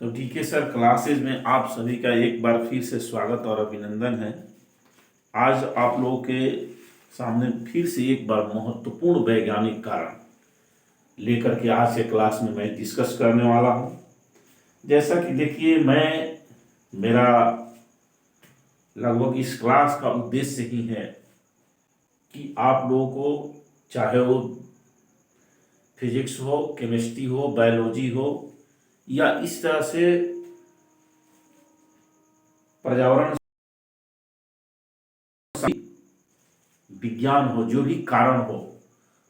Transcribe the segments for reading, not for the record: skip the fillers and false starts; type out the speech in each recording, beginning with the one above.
तो ठीक है सर, क्लासेज में आप सभी का एक बार फिर से स्वागत और अभिनंदन है। आज आप लोगों के सामने फिर से एक बार महत्वपूर्ण वैज्ञानिक कारण लेकर के आज के क्लास में मैं डिस्कस करने वाला हूं। जैसा कि देखिए, मेरा लगभग इस क्लास का उद्देश्य ही है कि आप लोगों को, चाहे वो फिजिक्स हो, केमिस्ट्री हो, बायोलॉजी हो, या इस तरह से पर्यावरण विज्ञान हो, जो भी कारण हो,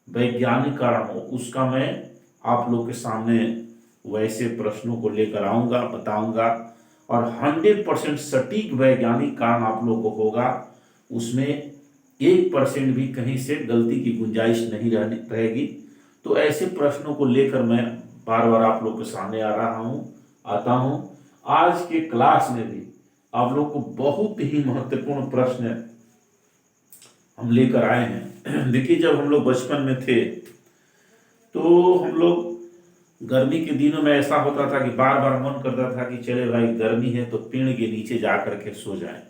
वैज्ञानिक कारण हो, उसका मैं आप लोग के सामने वैसे प्रश्नों को लेकर आऊंगा, बताऊंगा, और 100% सटीक वैज्ञानिक कारण आप लोग को होगा। उसमें 1% भी कहीं से गलती की गुंजाइश नहीं रहेगी। तो ऐसे प्रश्नों को लेकर मैं बार बार आप लोग के सामने आता हूं। आज के क्लास में भी आप लोग को बहुत ही महत्वपूर्ण प्रश्न हम लेकर आए हैं। देखिए, जब हम लोग बचपन में थे तो हम लोग गर्मी के दिनों में ऐसा होता था कि बार बार मन करता था कि चले भाई, गर्मी है तो पेड़ के नीचे जा करके सो जाएं।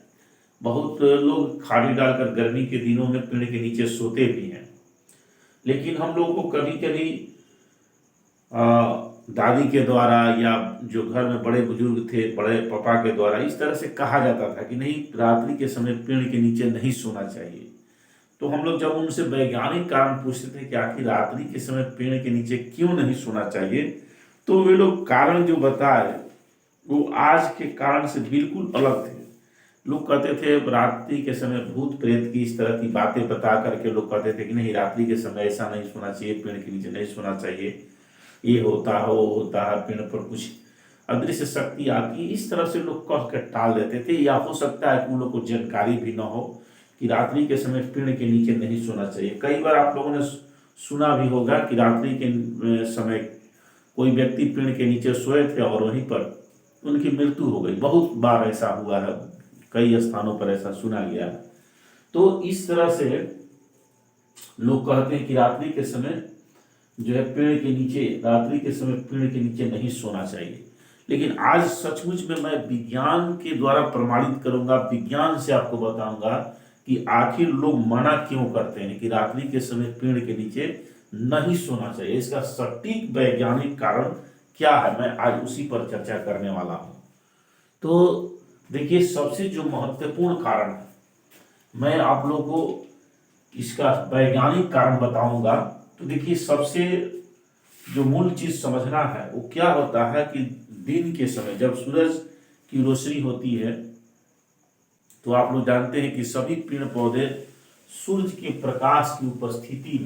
बहुत लोग खाड़ी डालकर गर्मी के दिनों में पेड़ के नीचे सोते भी हैं। लेकिन हम लोग को कभी कभी दादी के द्वारा, या जो घर में बड़े बुजुर्ग थे, बड़े पापा के द्वारा, इस तरह से कहा जाता था कि नहीं, रात्रि के समय पेड़ के नीचे नहीं सोना चाहिए। तो हम लोग जब उनसे वैज्ञानिक कारण पूछते थे कि आखिर रात्रि के समय पेड़ के नीचे क्यों नहीं सोना चाहिए, तो वे लोग कारण जो बताए वो आज के कारण से बिल्कुल अलग थे। लोग कहते थे रात्रि के समय भूत प्रेत की इस तरह की बातें बता करके लोग कहते थे कि नहीं, रात्रि के समय ऐसा नहीं सोना चाहिए, पेड़ के नीचे नहीं सोना चाहिए, ये होता है वो होता है, पेड़ पर कुछ अदृश्य शक्ति आती है, इस तरह से लोग कह कर टाल देते थे। या हो सकता है कि उन लोग को जानकारी भी न हो कि रात्रि के समय पेड़ के नीचे नहीं सोना चाहिए। कई बार आप लोगों ने सुना भी होगा कि रात्रि के समय कोई व्यक्ति पेड़ के नीचे सोए थे और वहीं पर उनकी मृत्यु हो गई। बहुत बार ऐसा हुआ है, कई स्थानों पर ऐसा सुना गया है। तो इस तरह से लोग कहते हैं कि रात्रि के समय जो है पेड़ के नीचे, रात्रि के समय पेड़ के नीचे नहीं सोना चाहिए। लेकिन आज सचमुच में मैं विज्ञान के द्वारा प्रमाणित करूंगा, विज्ञान से आपको बताऊंगा कि आखिर लोग मना क्यों करते हैं कि रात्रि के समय पेड़ के नीचे नहीं सोना चाहिए। इसका सटीक वैज्ञानिक कारण क्या है, मैं आज उसी पर चर्चा करने वाला हूं। तो देखिए, सबसे जो महत्वपूर्ण कारण है, मैं आप लोगों को इसका वैज्ञानिक कारण बताऊंगा। तो देखिए, सबसे जो मूल चीज समझना है वो क्या होता है कि दिन के समय जब सूरज की रोशनी होती है, तो आप लोग जानते हैं कि सभी पेड़ पौधे सूरज के प्रकाश की उपस्थिति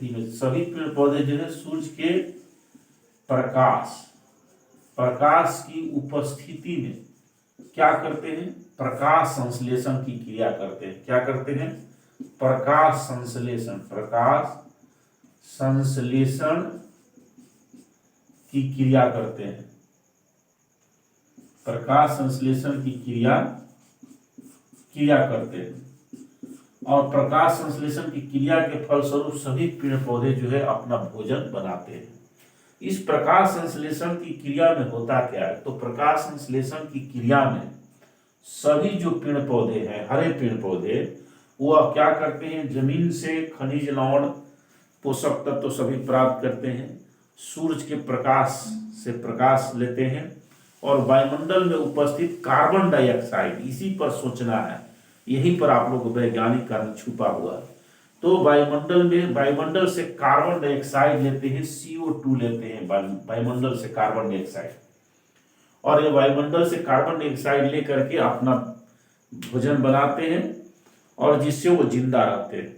में, सभी पेड़ पौधे जो है सूरज के प्रकाश की उपस्थिति में क्या करते हैं? प्रकाश संश्लेषण की क्रिया करते हैं। क्या करते हैं? प्रकाश संश्लेषण की क्रिया करते हैं। प्रकाश संश्लेषण की क्रिया करते हैं। और प्रकाश संश्लेषण की क्रिया के फलस्वरूप सभी पेड़ पौधे जो है अपना भोजन बनाते हैं। इस प्रकाश संश्लेषण की क्रिया में होता क्या है? तो प्रकाश संश्लेषण की क्रिया में सभी जो पेड़ पौधे हैं, हरे पेड़ पौधे, वो अब क्या करते हैं? जमीन से खनिज, लवण, पोषक तत्व तो सभी प्राप्त करते हैं, सूरज के प्रकाश से प्रकाश लेते हैं, और वायुमंडल में उपस्थित कार्बन डाइऑक्साइड, इसी पर सोचना है, यहीं पर आप लोग को वैज्ञानिक कारण छुपा हुआ है। तो वायुमंडल से कार्बन डाइऑक्साइड लेते हैं, CO2 लेते हैं वायुमंडल से कार्बन डाइऑक्साइड, और ये वायुमंडल से कार्बन डाइऑक्साइड लेकर के अपना भोजन बनाते हैं, और जिससे वो जिंदा रहते हैं।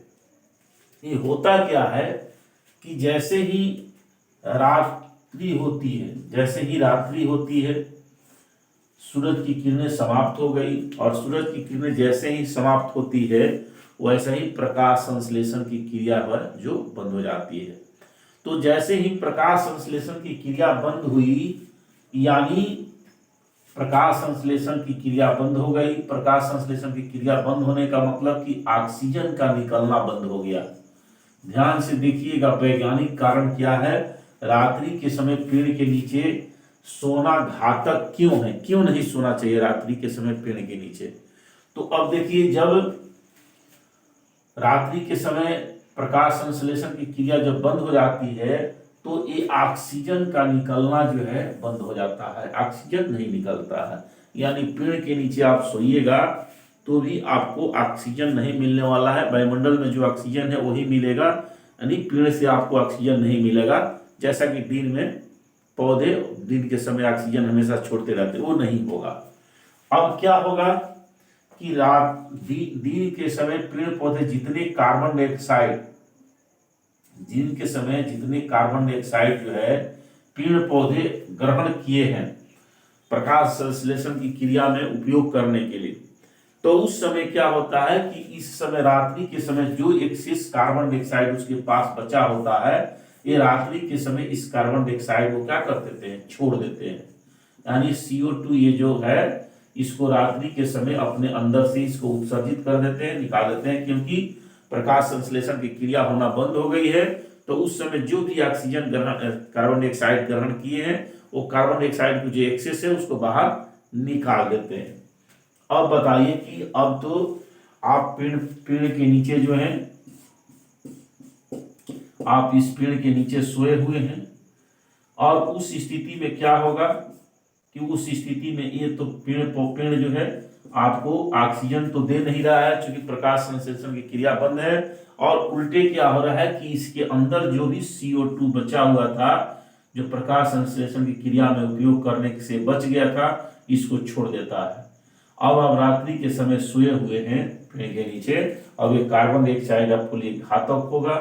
ये होता क्या है कि जैसे ही रात्रि होती है, सूरज की किरणें समाप्त हो गई, और सूरज की किरणें जैसे ही समाप्त होती है, वैसे ही प्रकाश संश्लेषण की क्रिया जो बंद हो जाती है। तो जैसे ही प्रकाश संश्लेषण की क्रिया बंद हुई, यानी प्रकाश संश्लेषण की क्रिया बंद हो गई। प्रकाश संश्लेषण की क्रिया बंद होने का मतलब कि ऑक्सीजन का निकलना बंद हो गया। ध्यान से देखिएगा, वैज्ञानिक कारण क्या है? रात्रि के समय पेड़ के नीचे सोना घातक क्यों है, क्यों नहीं सोना चाहिए रात्रि के समय पेड़ के नीचे। तो अब देखिए, जब रात्रि के समय प्रकाश संश्लेषण की क्रिया जब बंद हो जाती है तो ये ऑक्सीजन का निकलना जो है बंद हो जाता है, ऑक्सीजन नहीं निकलता है। यानी पेड़ के नीचे आप सोइएगा तो भी आपको ऑक्सीजन नहीं मिलने वाला है, वायुमंडल में जो ऑक्सीजन है वही मिलेगा, यानी पेड़ से आपको ऑक्सीजन नहीं मिलेगा। जैसा कि दिन में पौधे दिन के समय ऑक्सीजन हमेशा छोड़ते रहते, वो नहीं होगा। अब क्या होगा कि दिन के समय पेड़ पौधे जितने कार्बन डाइऑक्साइड, दिन के समय जितने कार्बन डाइऑक्साइड जो है पेड़ पौधे ग्रहण किए हैं प्रकाश संश्लेषण की क्रिया में उपयोग करने के लिए, तो उस समय क्या होता है कि इस समय रात्रि के समय जो एक्सेस कार्बन डाइऑक्साइड उसके पास बचा होता है, ये रात्रि के समय इस कार्बन डाइऑक्साइड को क्या कर देते हैं, छोड़ देते हैं। यानी CO2 ये जो है इसको रात्रि के समय अपने अंदर से इसको उत्सर्जित कर देते हैं, निकाल देते हैं, क्योंकि प्रकाश संश्लेषण की क्रिया होना बंद हो गई है। तो उस समय जो भी ऑक्सीजन ग्रहण कार्बन डाइऑक्साइड ग्रहण किए हैं वो कार्बन डाइऑक्साइड की जो एक्सेस है उसको बाहर निकाल देते हैं। अब बताइए कि अब तो आप पेड़ के नीचे जो है, आप इस पेड़ के नीचे सोए हुए हैं और उस स्थिति में क्या होगा कि उस स्थिति में ये तो पेड़ जो है आपको ऑक्सीजन तो दे नहीं रहा है क्योंकि प्रकाश संश्लेषण की क्रिया बंद है, और उल्टे क्या हो रहा है कि इसके अंदर जो भी CO2 बचा हुआ था जो प्रकाश संश्लेषण की क्रिया में उपयोग करने से बच गया था इसको छोड़ देता है। अब आप रात्रि के समय सोए हुए हैं पेड़ के नीचे, अब ये कार्बन डाइऑक्साइड आपको लिए घातक होगा,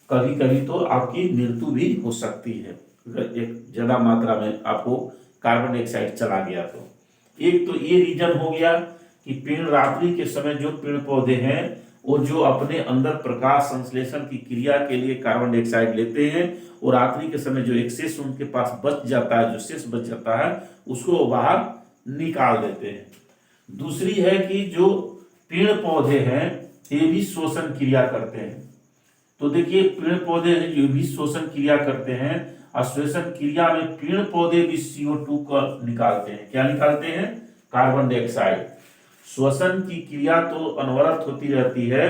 कभी कभी तो आपकी मृत्यु भी हो सकती है अगर एक ज्यादा मात्रा में आपको कार्बन डाइऑक्साइड चला गया तो। एक तो ये रीजन हो गया कि पेड़ रात्रि के समय जो पेड़ पौधे हैं वो जो अपने अंदर प्रकाश संश्लेषण की क्रिया के लिए कार्बन डाइऑक्साइड लेते हैं और रात्रि के समय जो एक्सेस उनके पास बच जाता है, जो शेष बच जाता है उसको बाहर निकाल देते हैं। दूसरी है कि जो पेड़ पौधे हैं ये भी शोषण क्रिया करते हैं। तो देखिए पेड़ पौधे जो भी शोषण क्रिया करते हैं और श्वसन क्रिया में पेड़ पौधे भी CO2 का निकालते हैं। क्या निकालते हैं, कार्बन डाइऑक्साइड। श्वसन की क्रिया तो अनवरत होती रहती है,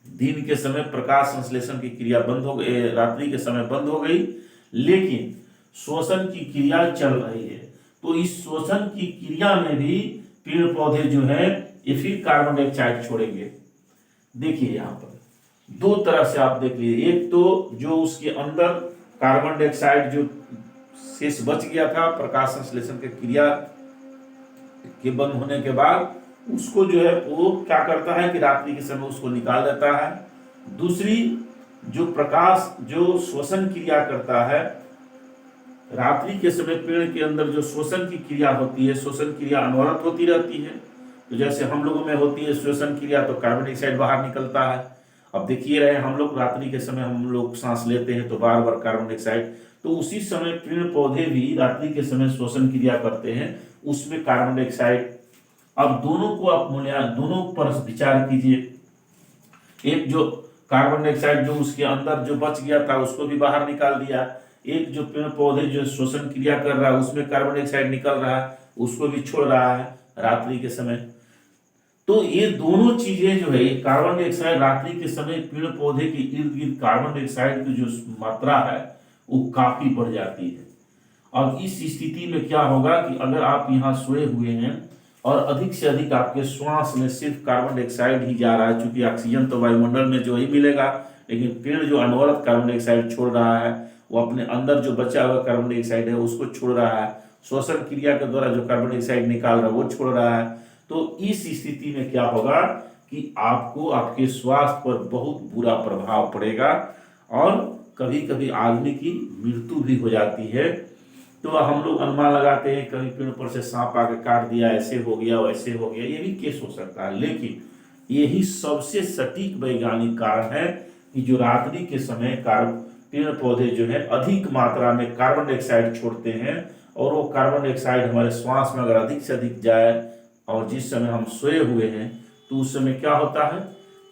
दिन के समय प्रकाश संश्लेषण की क्रिया बंद हो गई, रात्रि के समय बंद हो गई, लेकिन श्वसन की क्रिया चल रही है। तो इस श्वसन की क्रिया में भी पेड़ पौधे जो है ये फिर कार्बन डाइऑक्साइड छोड़ेंगे। देखिए यहाँ पर दो तरह से आप देख लीजिए, एक तो जो उसके अंदर कार्बन डाइऑक्साइड जो शेष बच गया था प्रकाश संश्लेषण की क्रिया के बंद होने के बाद उसको जो है वो क्या करता है कि रात्रि के समय उसको निकाल देता है। दूसरी जो प्रकाश जो श्वसन क्रिया करता है रात्रि के समय पेड़ के अंदर जो श्वसन की क्रिया होती है, श्वसन क्रिया अनवरत होती रहती है। तो जैसे हम लोगों में होती है श्वसन क्रिया तो कार्बन डाइऑक्साइड बाहर निकलता है। अब देखिए रहे हम लोग रात्रि के समय हम लोग सांस लेते हैं तो बार बार कार्बन डाइऑक्साइड, तो उसी समय पेड़ पौधे भी रात्रि के समय श्वसन क्रिया करते हैं, उसमें कार्बन डाइऑक्साइड। अब दोनों को आप दोनों पर विचार कीजिए। एक जो कार्बन डाइऑक्साइड जो उसके अंदर जो बच गया था उसको भी बाहर निकाल दिया, एक जो पेड़ पौधे जो श्वसन क्रिया कर रहा है उसमें कार्बन डाइऑक्साइड निकल रहा है उसको भी छोड़ रहा है रात्रि के समय। तो ये दोनों चीजें जो है ये कार्बन डाइऑक्साइड रात्रि के समय पेड़ पौधे के इर्द गिर्द कार्बन डाइऑक्साइड की जो मात्रा है वो काफी बढ़ जाती है। अब इस स्थिति में क्या होगा कि अगर आप यहाँ सोए हुए हैं और अधिक से अधिक आपके श्वास में सिर्फ कार्बन डाइऑक्साइड ही जा रहा है, क्योंकि ऑक्सीजन तो वायुमंडल में जो ही मिलेगा, लेकिन पेड़ जो अनवरत कार्बन डाइऑक्साइड छोड़ रहा है वो अपने अंदर जो बचा हुआ कार्बन डाइऑक्साइड है उसको छोड़ रहा है, श्वसन क्रिया के द्वारा जो कार्बन डाइऑक्साइड निकाल रहा है वो छोड़ रहा है। तो इस स्थिति में क्या होगा कि आपको आपके स्वास्थ्य पर बहुत बुरा प्रभाव पड़ेगा और कभी कभी आदमी की मृत्यु भी हो जाती है। तो हम लोग अनुमान लगाते हैं कभी पेड़ पर से सांप आके काट दिया, ऐसे हो गया वैसे हो गया, ये भी केस हो सकता है। लेकिन यही सबसे सटीक वैज्ञानिक कारण है कि जो रात्रि के समय पेड़ पौधे जो है अधिक मात्रा में कार्बन डाइऑक्साइड छोड़ते हैं और वो कार्बन डाइऑक्साइड हमारे श्वास में अगर अधिक से अधिक जाए और जिस समय हम सोए हुए हैं तो उस समय क्या होता है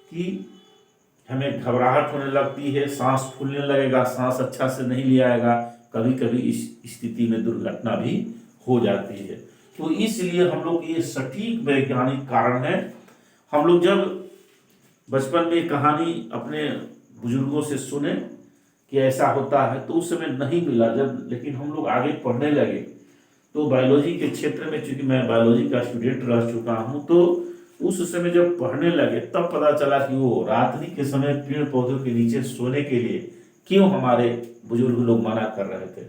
कि हमें घबराहट होने लगती है, सांस फूलने लगेगा, सांस अच्छा से नहीं लिया जाएगा, कभी कभी इस स्थिति में दुर्घटना भी हो जाती है। तो इसलिए हम लोग ये सटीक वैज्ञानिक कारण है। हम लोग जब बचपन में कहानी अपने बुजुर्गों से सुने कि ऐसा होता है तो उस समय नहीं मिला, जब लेकिन हम लोग आगे पढ़ने लगे तो बायोलॉजी के क्षेत्र में, चूंकि मैं बायोलॉजी का स्टूडेंट रह चुका हूँ, तो उस समय जब पढ़ने लगे तब पता चला कि वो रात्रि के समय पेड़ पौधों के नीचे सोने के लिए क्यों हमारे बुजुर्ग लोग मना कर रहे थे।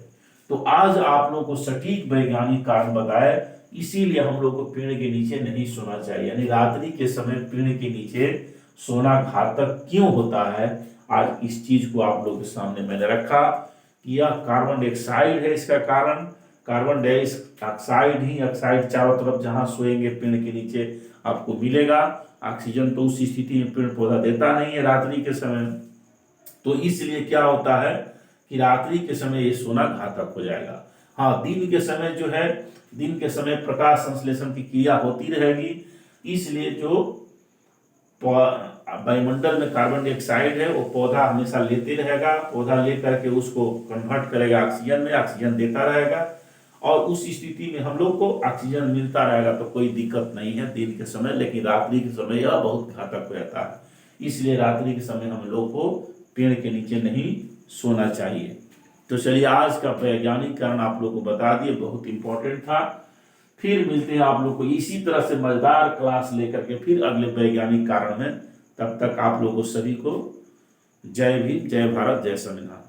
तो आज आप लोगों को सटीक वैज्ञानिक कारण बताए, इसीलिए हम लोग को पेड़ के नीचे नहीं सोना चाहिए, यानी रात्रि के समय पेड़ के नीचे सोना घातक क्यों होता है। आज इस चीज को आप लोगों के सामने मैंने रखा कि यह कार्बन डाइऑक्साइड है इसका कारण। कार्बन डाइऑक्साइड ही ऑक्साइड चारों तरफ जहां सोएंगे पेड़ के नीचे आपको मिलेगा। ऑक्सीजन तो उस स्थिति में पेड़ पौधा देता नहीं है रात्रि के समय। तो इसलिए क्या होता है कि रात्रि के समय ये सोना घातक हो जाएगा। हाँ, दिन के समय जो है, दिन के समय प्रकाश संश्लेषण की क्रिया होती रहेगी, इसलिए जो वायुमंडल में कार्बन डाइऑक्साइड है वो पौधा हमेशा लेते रहेगा, पौधा ले करके उसको कन्वर्ट करेगा ऑक्सीजन में, ऑक्सीजन देता रहेगा और उस स्थिति में हम लोग को ऑक्सीजन मिलता रहेगा, तो कोई दिक्कत नहीं है दिन के समय। लेकिन रात्रि के समय यह बहुत घातक हो जाता है, इसलिए रात्रि के समय हम लोग को पेड़ के नीचे नहीं सोना चाहिए। तो चलिए, आज का वैज्ञानिक कारण आप लोग को बता दिए, बहुत इंपॉर्टेंट था। फिर मिलते हैं आप लोग को इसी तरह से मजेदार क्लास लेकर के फिर अगले वैज्ञानिक कारण में। तब तक आप लोगों सभी को जय भीम, जय भारत, जय संविधान।